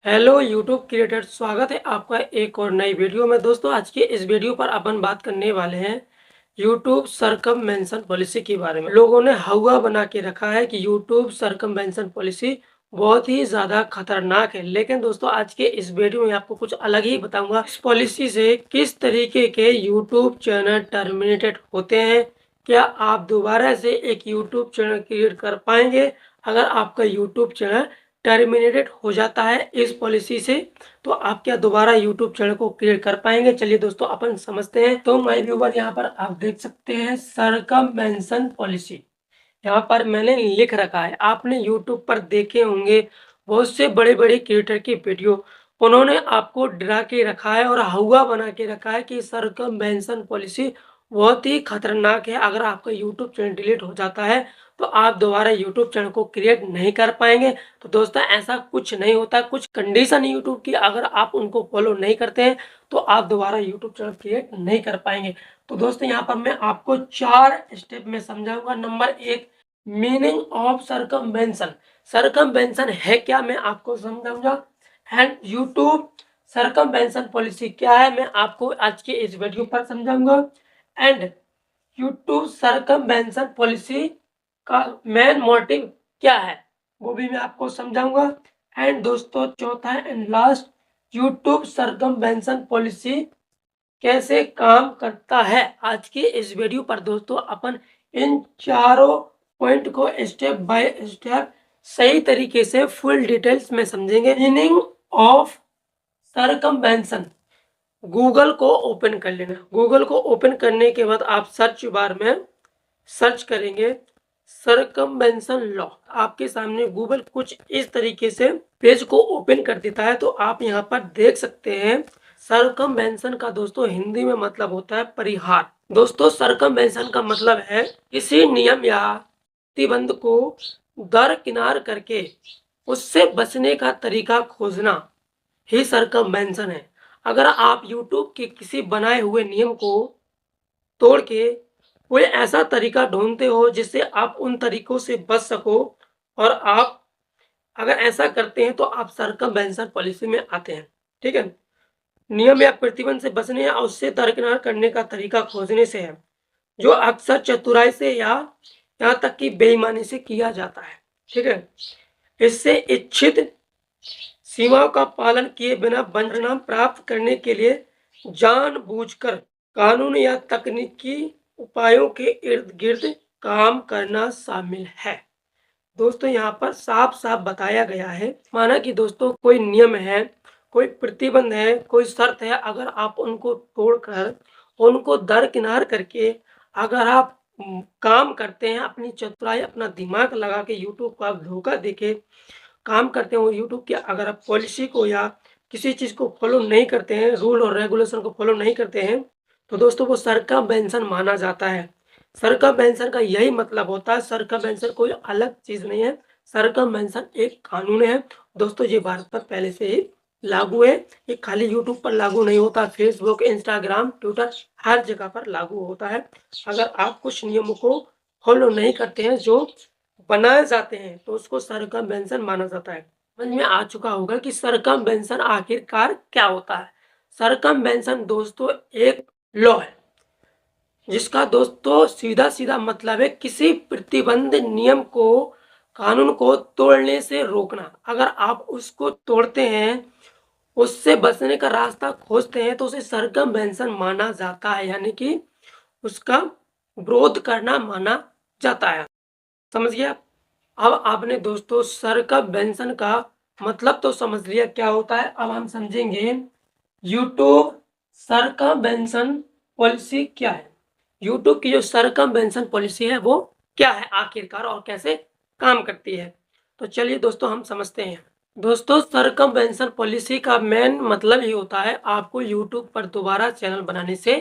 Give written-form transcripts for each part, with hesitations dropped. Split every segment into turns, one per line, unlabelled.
Hello YouTube creator, स्वागत है आपका एक और नई वीडियो में। दोस्तों, आज के इस वीडियो पर अपन बात करने वाले हैं यूट्यूब सरकमवेंशन पॉलिसी के बारे में। लोगों ने हवा बना के रखा है कि यूट्यूब सरकमवेंशन पॉलिसी बहुत ही ज़्यादा खतरनाक है, लेकिन दोस्तों आज के इस वीडियो में आपको कुछ अलग ही बताऊंगा। इस पॉलिसी से किस तरीके के यूट्यूब चैनल टर्मिनेटेड होते हैं, क्या आप दोबारा से एक यूट्यूब चैनल क्रिएट कर पाएंगे अगर आपका यूट्यूब चैनल टर्मिनेटेड हो जाता है इस पॉलिसी से, तो आप क्या दोबारा यूट्यूब चैनल को क्रिएट कर पाएंगे। चलिए दोस्तों अपन समझते हैं। तो माय व्यूवर, यहाँ पर आप देख सकते हैं सरकमवेंशन पॉलिसी। यहाँ पर मैंने लिख रखा है, आपने यूट्यूब पर देखे होंगे बहुत से बड़े बड़े क्रिएटर की वीडियो। उन्होंने आपको डरा के रखा है और हवा बना के रखा है कि सरकमवेंशन पॉलिसी बहुत ही खतरनाक है। अगर आपका यूट्यूब चैनल डिलीट हो जाता है तो आप दोबारा यूट्यूब चैनल को क्रिएट नहीं कर पाएंगे। तो दोस्तों ऐसा कुछ नहीं होता, कुछ कंडीशन यूट्यूब की अगर आप उनको फॉलो नहीं करते हैं तो आप दोबारा यूट्यूब चैनल क्रिएट नहीं कर पाएंगे। तो दोस्तों यहाँ पर मैं आपको 4 स्टेप में समझाऊंगा। Number 1, meaning of circumvention. Circumvention है क्या, मैं आपको समझाऊंगा। एंड यूट्यूब सरकमवेंशन पॉलिसी क्या है, मैं आपको आज के इस वीडियो पर समझाऊंगा। एंड यूट्यूब सरकमवेंशन पॉलिसी का मेन मोटिव क्या है वो भी मैं आपको समझाऊंगा। एंड दोस्तों चौथा and last, YouTube circumvention policy कैसे काम करता है। आज के इस वीडियो पर दोस्तों अपन इन चारों पॉइंट को स्टेप बाय स्टेप सही तरीके से फुल डिटेल्स में समझेंगे। मीनिंग ऑफ सरकमवेंशन, गूगल को ओपन कर लेना। गूगल को ओपन करने के बाद आप सर्च बार में सर्च करेंगे सरकमवेंशन लॉ। आपके सामने गूगल कुछ इस तरीके से पेज को ओपन कर देता है। तो आप यहाँ पर देख सकते हैं सरकमवेंशन का दोस्तों हिंदी में मतलब होता है परिहार। दोस्तों सरकमवेंशन का मतलब है किसी नियम या प्रतिबंध को दरकिनार करके उससे बचने का तरीका खोजना ही सरकमवेंशन है। अगर आप यूट्यूब के किसी बनाए हुए नियम को तोड़ के कोई ऐसा तरीका ढूंढते हो जिससे आप उन तरीकों से बच सको, और आप अगर ऐसा करते हैं तो आप सरकमवेंशन पॉलिसी में आते हैं। ठीक है, नियम या प्रतिबंध से बचने या उससे दरकिनार करने का तरीका खोजने से है, जो अक्सर चतुराई से या यहाँ तक कि बेईमानी से किया जाता है। ठीक है, इससे इच्छित सीमाओं का पालन किए बिना परिणाम प्राप्त करने के लिए जानबूझकर कानून या तकनीकी उपायों के इर्द गिर्द काम करना शामिल है। दोस्तों यहाँ पर साफ साफ बताया गया है, माना कि दोस्तों कोई नियम है, कोई प्रतिबंध है, कोई शर्त है, अगर आप उनको तोड़कर उनको दरकिनार करके अगर आप काम करते हैं, अपनी चतुराई अपना दिमाग लगा के यूट्यूब को आप धोखा देके काम करते हो, यूट्यूब के अगर आप पॉलिसी को या किसी चीज़ को फॉलो नहीं करते हैं, रूल और रेगुलेशन को फॉलो नहीं करते हैं, तो दोस्तों वो सरकमवेंशन माना जाता है। सरकमवेंशन का यही मतलब होता है। सरकमवेंशन कोई अलग चीज़ नहीं है, सरकमवेंशन एक कानून है। दोस्तों ये भारत पर पहले से ही लागू है, ये खाली यूट्यूब पर लागू नहीं होता, फेसबुक, इंस्टाग्राम, ट्विटर हर जगह पर लागू होता है। अगर आप कुछ नियमों को फॉलो नहीं करते हैं जो बनाए जाते हैं तो उसको सरकमवेंशन माना जाता है। समझ में आ चुका होगा कि सरकमवेंशन आखिरकार क्या होता है। सरकमवेंशन दोस्तों एक लॉ है जिसका दोस्तों सीधा सीधा मतलब है किसी प्रतिबंध नियम को, कानून को तोड़ने से रोकना। अगर आप उसको तोड़ते हैं, उससे बचने का रास्ता खोजते हैं तो उसे सरकमवेंशन माना जाता है, यानी कि उसका विरोध करना माना जाता है। समझ गया। अब आपने दोस्तों सरकमवेंशन का मतलब तो समझ लिया क्या होता है। अब हम समझेंगे यूट्यूब सरकमवेंशन पॉलिसी क्या है। यूट्यूब की जो सरकमवेंशन पॉलिसी है वो क्या है आखिरकार और कैसे काम करती है, तो चलिए दोस्तों हम समझते हैं। दोस्तों सरकमवेंशन पॉलिसी का मेन मतलब ये होता है आपको यूट्यूब पर दोबारा चैनल बनाने से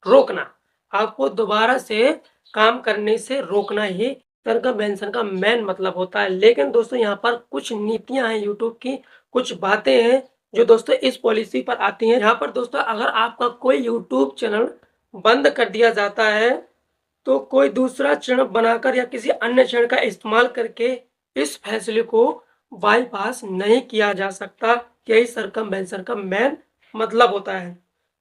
रोकना, आपको दोबारा से काम करने से रोकना ही सरकमवेंशन का मेन मतलब होता है। लेकिन दोस्तों यहाँ पर कुछ नीतियां हैं यूट्यूब की, कुछ बातें हैं जो दोस्तों इस पॉलिसी पर आती हैं। यहाँ पर दोस्तों अगर आपका कोई यूट्यूब चैनल बंद कर दिया जाता है तो कोई दूसरा चैनल बनाकर या किसी अन्य चैनल का इस्तेमाल करके इस फैसले को बाईपास नहीं किया जा सकता। यही सरकमवेंशन का मेन मतलब होता है।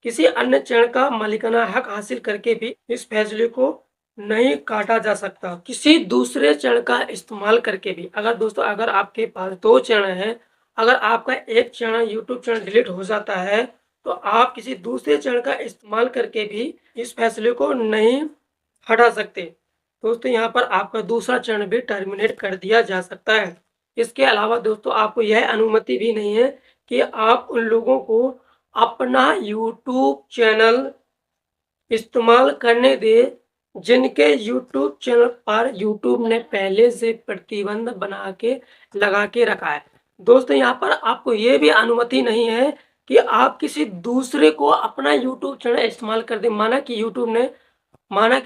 किसी अन्य चरण का मालिकाना हक हासिल करके भी इस फैसले को नहीं काटा जा सकता। किसी दूसरे चरण का इस्तेमाल करके भी, अगर दोस्तों अगर आपके पास 2 चरण हैं, अगर आपका एक चरण यूट्यूब चैनल डिलीट हो जाता है, तो आप किसी दूसरे चरण का इस्तेमाल करके भी इस फैसले को नहीं हटा सकते। दोस्तों यहाँ पर आपका दूसरा चरण भी टर्मिनेट कर दिया जा सकता है। इसके अलावा दोस्तों आपको यह अनुमति भी नहीं है कि आप उन लोगों को अपना यूट्यूब चैनल इस्तेमाल करने दें जिनके यूट्यूब चैनल पर यूट्यूब ने पहले से प्रतिबंध बना के लगा के रखा है। दोस्तों यहाँ पर आपको ये भी अनुमति नहीं है कि आप किसी दूसरे को अपना यूट्यूब चैनल इस्तेमाल कर दें। माना कि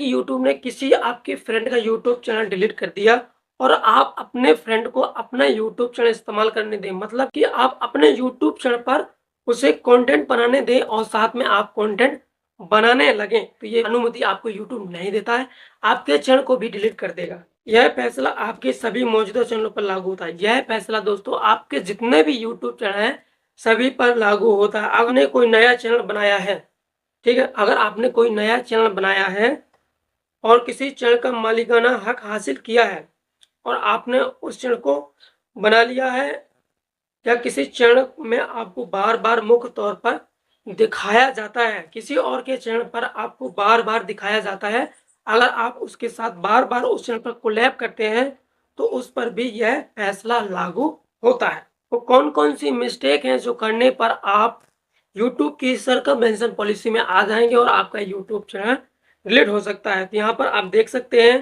यूट्यूब ने किसी आपके फ्रेंड का यूट्यूब चैनल डिलीट कर दिया और आप अपने फ्रेंड को अपना यूट्यूब चैनल इस्तेमाल करने दें, मतलब कि आप अपने यूट्यूब चैनल पर उसे कंटेंट बनाने दें और साथ में आप कंटेंट बनाने लगें, तो ये अनुमति आपको यूट्यूब नहीं देता है, आपके चैनल को भी डिलीट कर देगा। यह फैसला आपके सभी मौजूदा चैनलों पर लागू होता है। यह फैसला दोस्तों आपके जितने भी यूट्यूब चैनल हैं सभी पर लागू होता है। अगर आपने कोई नया चैनल बनाया है, ठीक है, अगर आपने कोई नया चैनल बनाया है और किसी चैनल का मालिकाना हक हासिल किया है और आपने उस चैनल को बना लिया है या किसी चैनल में आपको बार बार मुख्य तौर पर दिखाया जाता है, किसी और के चैनल पर आपको बार बार दिखाया जाता है, अगर आप उसके साथ बार बार उस चैनल पर कोलैब करते हैं तो उस पर भी यह फैसला लागू होता है। तो कौन कौन सी मिस्टेक हैं जो करने पर आप यूट्यूब की सरकमवेंशन पॉलिसी में आ जाएंगे और आपका यूट्यूब चैनल डिलीट हो सकता है। तो यहाँ पर आप देख सकते हैं,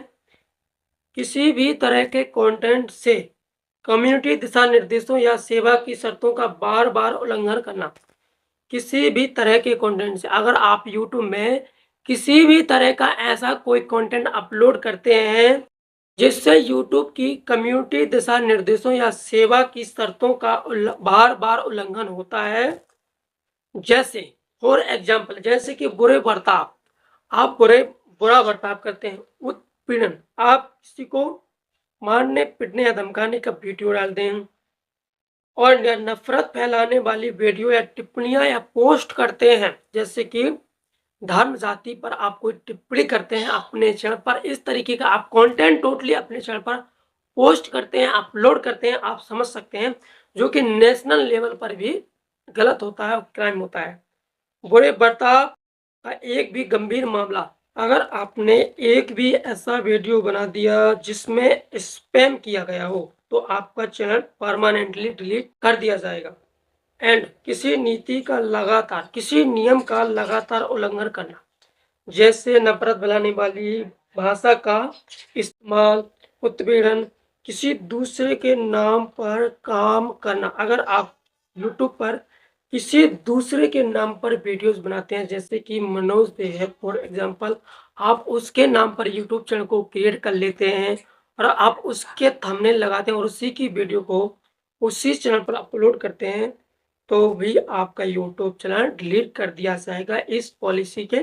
किसी भी तरह के कंटेंट से कम्युनिटी दिशा निर्देशों या सेवा की शर्तों का बार बार उल्लंघन करना। किसी भी तरह के कंटेंट से अगर आप यूट्यूब में किसी भी तरह का ऐसा कोई कंटेंट अपलोड करते हैं जिससे यूट्यूब की कम्युनिटी दिशा निर्देशों या सेवा की शर्तों का बार बार उल्लंघन होता है, जैसे फॉर एग्जाम्पल जैसे कि बुरे बर्ताव, आप बुरा बर्ताव करते हैं, उत्पीड़न, आप किसी को मारने पीटने या धमकाने का वीडियो डाल दें और नफरत फैलाने वाली वीडियो या टिप्पणियां या पोस्ट करते हैं, जैसे कि धर्म जाति पर आप कोई टिप्पणी करते हैं अपने चैनल पर, इस तरीके का आप कंटेंट टोटली अपने चैनल पर पोस्ट करते हैं, अपलोड करते हैं, आप समझ सकते हैं, जो कि नेशनल लेवल पर भी गलत होता है, क्राइम होता है। बुरे बर्ताव का एक भी गंभीर मामला, अगर आपने एक भी ऐसा वीडियो बना दिया जिसमें स्पैम किया गया हो तो आपका चैनल परमानेंटली डिलीट कर दिया जाएगा। एंड किसी नियम का लगातार उल्लंघन करना, जैसे नफरत फैलाने वाली भाषा का इस्तेमाल, उत्पीड़न, किसी दूसरे के नाम पर काम करना। अगर आप यूट्यूब पर किसी दूसरे के नाम पर वीडियोस बनाते हैं, जैसे कि मनोज दे है फॉर एग्जांपल, आप उसके नाम पर यूट्यूब चैनल को क्रिएट कर लेते हैं और आप उसके थंबनेल लगाते हैं और उसी की वीडियो को उसी चैनल पर अपलोड करते हैं, तो भी आपका यूट्यूब चैनल डिलीट कर दिया जाएगा इस पॉलिसी के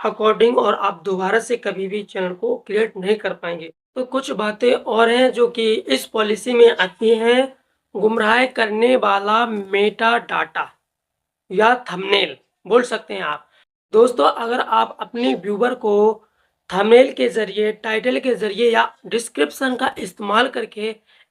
अकॉर्डिंग और आप दोबारा से कभी भी चैनल को क्रिएट नहीं कर पाएंगे। तो कुछ बातें और हैं जो कि इस पॉलिसी में आती हैं। गुमराह करने वाला मेटा डाटा या थंबनेल बोल सकते हैं आप। दोस्तों अगर आप अपनी व्यूवर को थंबनेल के जरिए, टाइटल के जरिए या डिस्क्रिप्शन का इस्तेमाल करके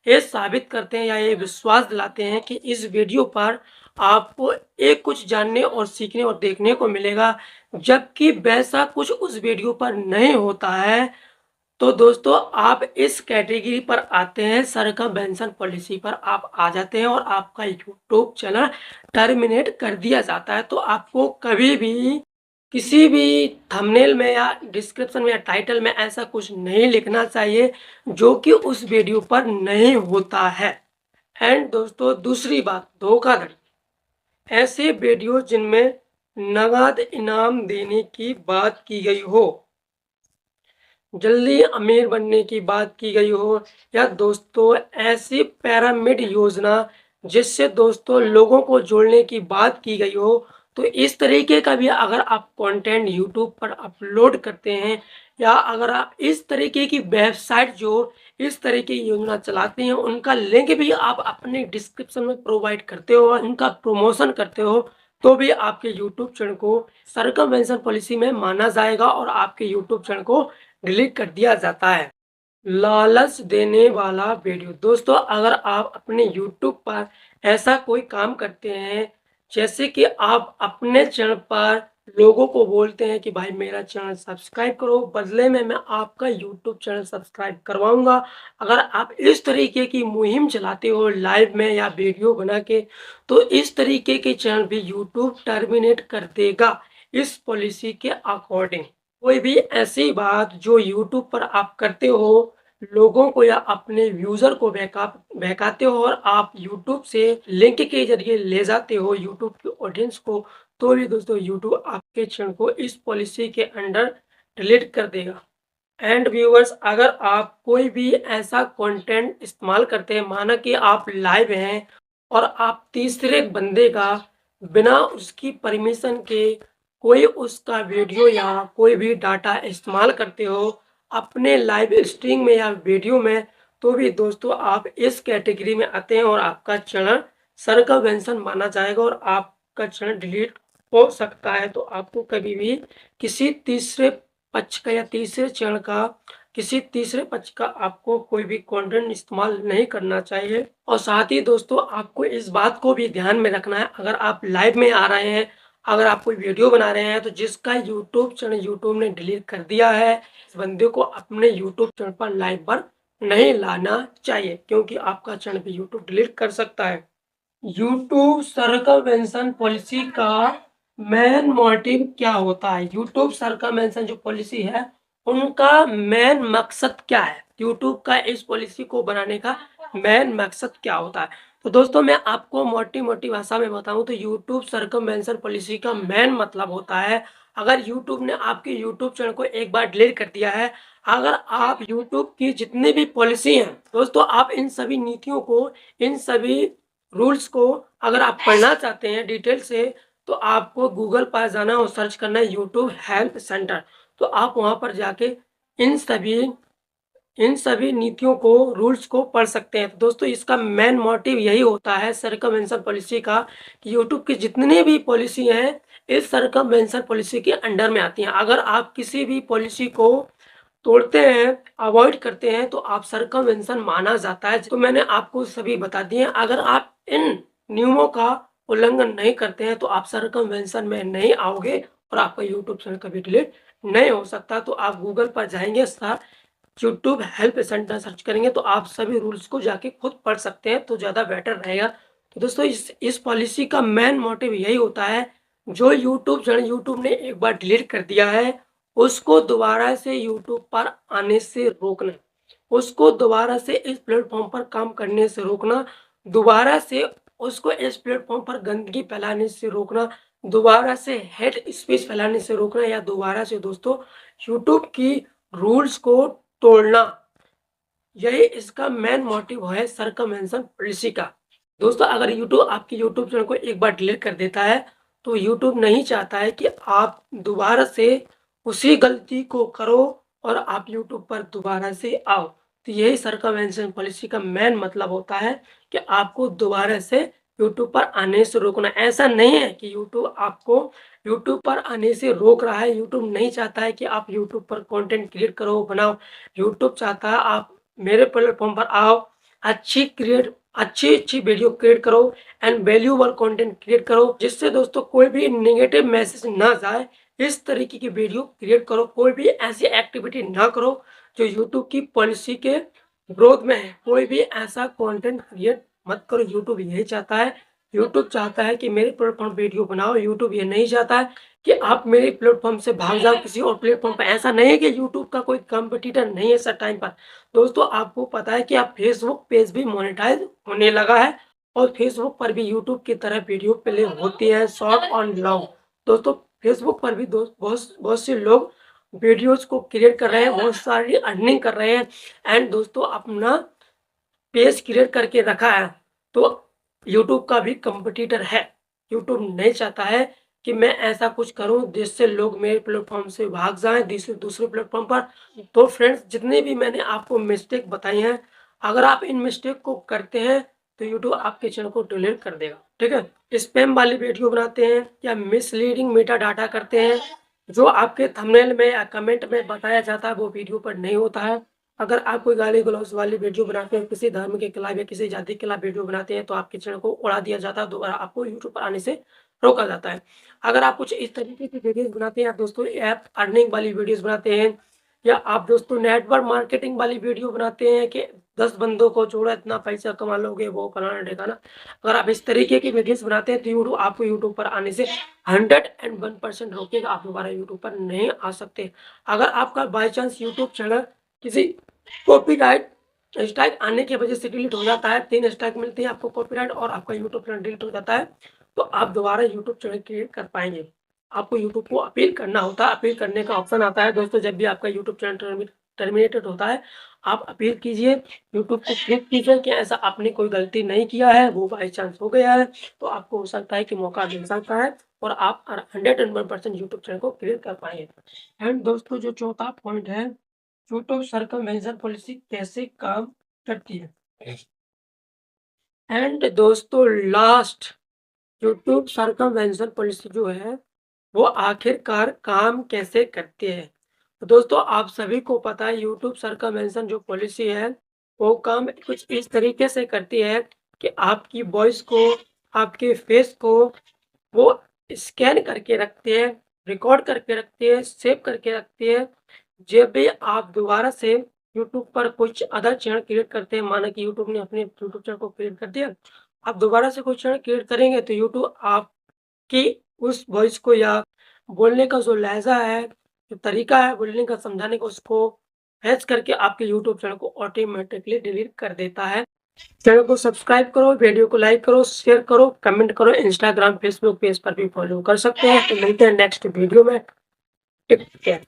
ये साबित करते हैं या ये विश्वास दिलाते हैं कि इस वीडियो पर आपको एक कुछ जानने और सीखने और देखने को मिलेगा, जबकि वैसा कुछ उस वीडियो पर नहीं होता है, तो दोस्तों आप इस कैटेगरी पर आते हैं, सरकमवेंशन पॉलिसी पर आप आ जाते हैं और आपका यूट्यूब चैनल टर्मिनेट कर दिया जाता है। तो आपको कभी भी किसी भी थंबनेल में या डिस्क्रिप्शन में या टाइटल में ऐसा कुछ नहीं लिखना चाहिए जो कि उस वीडियो पर नहीं होता है। एंड दोस्तों दूसरी बात, धोखाधड़ी, ऐसे वीडियो जिनमें नगद इनाम देने की बात की गई हो, जल्दी अमीर बनने की बात की गई हो, या दोस्तों ऐसी पिरामिड योजना जिससे दोस्तों लोगों को जोड़ने की बात की गई हो, तो इस तरीके का भी अगर आप कंटेंट यूट्यूब पर अपलोड करते हैं या अगर आप इस तरीके की वेबसाइट जो इस तरह की योजना चलाते हैं, उनका लिंक भी आप अपने डिस्क्रिप्शन में प्रोवाइड करते हो और उनका प्रमोशन करते हो, तो भी आपके यूट्यूब चैनल को सर्कमवेंशन पॉलिसी में माना जाएगा और आपके यूट्यूब चैनल को डिलीट कर दिया जाता है। लालच देने वाला वीडियो। दोस्तों, अगर आप अपने यूट्यूब पर ऐसा कोई काम करते हैं, जैसे कि आप अपने चैनल पर लोगों को बोलते हैं कि भाई मेरा चैनल सब्सक्राइब करो, बदले में मैं आपका यूट्यूब चैनल सब्सक्राइब करवाऊंगा। अगर आप इस तरीके की मुहिम चलाते हो लाइव में या वीडियो बना के, तो इस तरीके के चैनल भी यूट्यूब टर्मिनेट कर देगा इस पॉलिसी के अकॉर्डिंग। कोई भी ऐसी बात जो यूट्यूब पर आप करते हो, लोगों को या अपने यूजर को बहकाते हो और आप यूट्यूब से लिंक के जरिए ले जाते हो यूट्यूब की ऑडियंस को, तो भी दोस्तों यूट्यूब आपके चैनल को इस पॉलिसी के अंडर डिलीट कर देगा। एंड व्यूअर्स, अगर आप कोई भी ऐसा कंटेंट इस्तेमाल करते हैं, माना कि आप लाइव हैं और आप तीसरे बंदे का बिना उसकी परमिशन के कोई उसका वीडियो या कोई भी डाटा इस्तेमाल करते हो अपने लाइव स्ट्रीम में या वीडियो में, तो भी दोस्तों आप इस कैटेगरी में आते हैं और आपका चैनल सर्कमवेंशन माना जाएगा और आपका चैनल डिलीट हो सकता है। तो आपको कभी भी किसी तीसरे पक्ष का या तीसरे चैनल का किसी तीसरे पक्ष का आपको कोई भी कंटेंट इस्तेमाल नहीं करना चाहिए। और साथ ही दोस्तों, आपको इस बात को भी ध्यान में रखना है, अगर आप लाइव में आ रहे हैं, अगर आप कोई वीडियो बना रहे हैं, तो जिसका यूट्यूब चैनल यूट्यूब ने डिलीट कर दिया है, इस बंदे को अपने यूट्यूब चैनल पर लाइव पर नहीं लाना चाहिए, क्योंकि आपका चैनल भी यूट्यूब डिलीट कर सकता है। यूट्यूब सर्कमवेंशन पॉलिसी का मेन मोटिव क्या होता है? यूट्यूब सर्कमवेंशन जो पॉलिसी है, उनका मेन मकसद क्या है? यूट्यूब का इस पॉलिसी को बनाने का मेन मकसद क्या होता है? तो दोस्तों, मैं आपको मोटी मोटी भाषा में बताऊं तो यूट्यूब सर्कमवेंशन पॉलिसी का मेन मतलब होता है, अगर यूट्यूब ने आपके यूट्यूब चैनल को एक बार डिलीट कर दिया है, अगर आप यूट्यूब की जितनी भी पॉलिसी हैं दोस्तों, आप इन सभी नीतियों को, इन सभी रूल्स को अगर आप पढ़ना चाहते हैं डिटेल से, तो आपको गूगल पर जाना और सर्च करना है यूट्यूब हेल्प सेंटर। तो आप वहां पर जाके इन सभी इन सभी नीतियों को, रूल्स को पढ़ सकते हैं। तो दोस्तों, इसका मेन मोटिव यही होता है सर्कमवेंशन पॉलिसी का, कि यूट्यूब की जितनी भी पॉलिसी हैं इस सर्कमवेंशन पॉलिसी के अंडर में आती हैं। अगर आप किसी भी पॉलिसी को तोड़ते हैं, अवॉइड करते हैं, तो आप सर्कमवेंशन माना जाता है। तो मैंने आपको सभी बता दिए। अगर आप इन नियमों का उल्लंघन नहीं करते हैं, तो आप सर्कमवेंशन में नहीं आओगे और आपका यूट्यूब चैनल कभी डिलीट नहीं हो सकता। तो आप गूगल पर जाएंगे, यूट्यूब हेल्प सेंटर सर्च करेंगे, तो आप सभी रूल्स को जाके खुद पढ़ सकते हैं, तो ज़्यादा बेटर रहेगा। तो दोस्तों, इस पॉलिसी का मेन मोटिव यही होता है, जो यूट्यूब चैनल यूट्यूब ने एक बार डिलीट कर दिया है, उसको दोबारा से यूट्यूब पर आने से रोकना, उसको दोबारा से इस प्लेटफॉर्म पर काम करने से रोकना, दोबारा से उसको इस प्लेटफॉर्म पर गंदगी फैलाने से रोकना, दोबारा से हेट स्पीच फैलाने से रोकना, या दोबारा से दोस्तों यूट्यूब की रूल्स को तोड़ना, यही इसका मेन मोटिव है सर्कमवेंशन पॉलिसी का। दोस्तों, अगर यूट्यूब आपके यूट्यूब चैनल को एक बार डिलीट कर देता है, तो यूट्यूब नहीं चाहता है कि आप दोबारा से उसी गलती को करो और आप यूट्यूब पर दोबारा से आओ। तो यही सर्कमवेंशन पॉलिसी का मेन मतलब होता है, कि आपको दोबारा से यूट्यूब पर आने से रोकना। ऐसा नहीं है कि यूट्यूब आपको यूट्यूब पर आने से रोक रहा है। यूट्यूब नहीं चाहता है कि आप यूट्यूब पर कंटेंट क्रिएट करो, बनाओ। यूट्यूब चाहता है आप मेरे प्लेटफॉर्म पर आओ, अच्छी अच्छी वीडियो क्रिएट करो एंड वैल्यूएबल कंटेंट क्रिएट करो, जिससे दोस्तों कोई भी नेगेटिव मैसेज ना जाए। इस तरीके की वीडियो क्रिएट करो, कोई भी ऐसी एक्टिविटी ना करो जो यूट्यूब की पॉलिसी के विरोध में है। कोई भी ऐसा कंटेंट क्रिएट मत करो। यूट्यूब यही चाहता है, यूट्यूब चाहता है कि मेरे प्लेटफॉर्म वीडियो बनाओ। यूट्यूब ये नहीं चाहता है कि आप मेरे प्लेटफॉर्म से भाग जाओ किसी और प्लेटफॉर्म पर। ऐसा नहीं है कि यूट्यूब का कोई कंपटीटर नहीं है सर टाइम पर। दोस्तों, आपको पता है कि आप फेसबुक पेज भी मोनेटाइज होने लगा है, और फेसबुक पर भी यूट्यूब की तरह वीडियो प्ले होती है, शॉर्ट और लॉन्ग। दोस्तों, फेसबुक पर भी दोस्त बहुत बहुत से लोग वीडियोज को क्रिएट कर रहे हैं, बहुत सारी अर्निंग कर रहे हैं एंड दोस्तों अपना पेज क्रिएट करके रखा है। तो यूट्यूब का भी कंपटीटर है। यूट्यूब नहीं चाहता है कि मैं ऐसा कुछ करूं जिससे लोग मेरे प्लेटफॉर्म से भाग जाएं दूसरे प्लेटफॉर्म पर। तो फ्रेंड्स, जितने भी मैंने आपको मिस्टेक बताई हैं, अगर आप इन मिस्टेक को करते हैं तो यूट्यूब आपके चैनल को डिलीट कर देगा। ठीक है। स्पैम वाली वीडियो बनाते हैं या मिसलीडिंग मेटा डाटा करते हैं, जो आपके थंबनेल में या कमेंट में बताया जाता है वो वीडियो पर नहीं होता है। अगर आप कोई गाली गलौज वाली वीडियो बनाते हैं, किसी धर्म के खिलाफ या किसी जाति के खिलाफ वीडियो बनाते हैं, तो आपके चैनल को उड़ा दिया जाता है, दोबारा आपको यूट्यूब पर आने से रोका जाता है। अगर आप कुछ इस तरीके की वीडियोस बनाते हैं या दोस्तों ऐप अर्निंग वाली वीडियोस बनाते हैं, या आप दोस्तों नेटवर्क मार्केटिंग वाली वीडियो बनाते हैं कि 10 बंदों को जोड़ा इतना पैसा कमा लोगे, वो फलाना ढिकाना, अगर आप इस तरीके की वीडियोस बनाते हैं तो यूट्यूब आपको यूट्यूब पर आने से 101% रोकेगा, आप दोबारा यूट्यूब पर नहीं आ सकते। अगर आपका बाई चांस यूट्यूब चैनल किसी कॉपीराइट स्ट्राइक आने की वजह से डिलीट हो जाता है, 3 स्ट्राइक मिलती है आपको कॉपीराइट, और आपका यूट्यूब चैनल डिलीट हो जाता है, तो आप दोबारा यूट्यूब चैनल क्रिएट कर पाएंगे। आपको यूट्यूब को अपील करना होता है, अपील करने का ऑप्शन आता है दोस्तों। जब भी आपका यूट्यूब चैनल टर्मिनेटेड होता है, आप अपील कीजिए, यूट्यूब को क्लिक कीजिए कि ऐसा आपने कोई गलती नहीं किया है, वो बाई चांस हो गया है, तो आपको हो सकता है कि मौका मिल सकता है और आप 101% यूट्यूब चैनल को क्लियर कर पाएंगे। एंड दोस्तों, जो चौथा पॉइंट है, यूट्यूब सर्कमवेंशन पॉलिसी कैसे काम करती है। एंड दोस्तों, लास्ट, यूट्यूब सर्कमवेंशन पॉलिसी जो है वो आखिरकार काम कैसे करती है। तो दोस्तों, आप सभी को पता है यूट्यूब सर्कमवेंशन जो पॉलिसी है वो काम कुछ इस तरीके से करती है कि आपकी वॉइस को, आपके फेस को वो स्कैन करके रखते हैं, रिकॉर्ड करके रखते हैं, सेव करके रखते हैं। जब भी आप दोबारा से यूट्यूब पर कुछ अदर चैनल क्रिएट करते हैं, माना कि यूट्यूब ने अपने यूट्यूब चैनल को क्रिएट कर दिया, आप दोबारा से कुछ चैनल क्रिएट करेंगे तो यूट्यूब आपकी उस वॉइस को या बोलने का जो लहजा है, जो तरीका है बोलने का, समझाने का, उसको फैच करके आपके यूट्यूब चैनल को ऑटोमेटिकली डिलीट कर देता है। चैनल को सब्सक्राइब करो, वीडियो को लाइक करो, शेयर करो, कमेंट करो, इंस्टाग्राम फेसबुक पेज पर भी फॉलो कर सकते हैं। तो मिलते हैं नेक्स्ट वीडियो में। Take care.